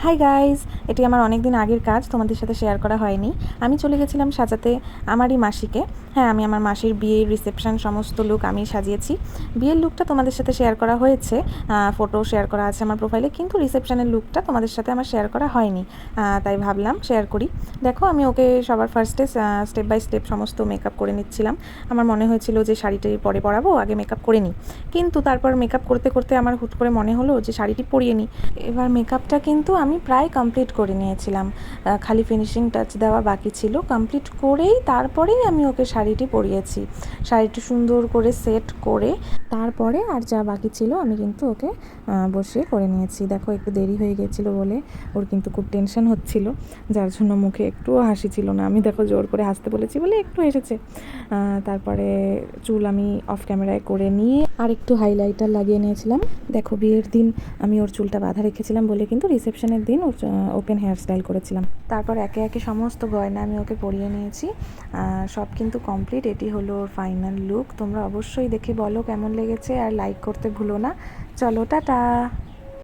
Hi guys, এটি আমার অনেক দিন আগের কাজ, তোমাদের সাথে শেয়ার করা হয়নি। আমি চলে গেছিলাম সাজাতে আমারই মাসিকে। হ্যাঁ, আমি আমার মাসির বিয়ের রিসেপশন সমস্ত লুক আমি সাজিয়েছি। বিয়ের লুকটা তোমাদের সাথে শেয়ার করা হয়েছে, ফটো শেয়ার করা আছে আমার প্রোফাইলে, কিন্তু রিসেপশনের লুকটা তোমাদের সাথে আমার শেয়ার করা হয়নি, তাই ভাবলাম শেয়ার করি। দেখো, আমি ওকে সবার ফার্স্টে স্টেপ বাই স্টেপ সমস্ত মেকআপ করে নিচ্ছিলাম। আমার মনে হয়েছিল যে শাড়িটি পরে পরাবো, আগে মেকআপ করে নিই, কিন্তু তারপর মেকআপ করতে করতে আমার হুট করে মনে হলো যে শাড়িটি পরিয়ে নিই। এবার মেকআপটা কিন্তু আমি প্রায় কমপ্লিট করে নিয়েছিলাম, খালি ফিনিশিং টাচ দেওয়া বাকি ছিল। কমপ্লিট করেই তারপরেই আমি ওকে শাড়িটি পরিয়েছি। শাড়িটি সুন্দর করে সেট করে তারপরে আর যা বাকি ছিল আমি কিন্তু ওকে বসিয়ে করে নিয়েছি। দেখো, একটু দেরি হয়ে গেছিলো বলে ওর কিন্তু খুব টেনশন হচ্ছিল, যার জন্য মুখে একটুও হাসি ছিল না। আমি দেখো জোর করে হাসতে বলেছি বলে একটু হেসেছে। তারপরে চুল আমি অফ ক্যামেরায় করে নিয়ে আর একটু হাইলাইটার লাগিয়ে নিয়েছিলাম। দেখো, বিয়ের দিন আমি ওর চুলটা বাঁধা রেখেছিলাম বলে কিন্তু রিসেপশনের দিন ওর ওপেন হেয়ার স্টাইল করেছিলাম। তারপর একে একে সমস্ত গয়না আমি ওকে পরিয়ে নিয়েছি। সব কিন্তু কমপ্লিট। এটি হলো ওর ফাইনাল লুক। তোমরা অবশ্যই দেখে বলো কেমন লেগেছে, আর লাইক করতে ভুলো না। চলো, টাটা।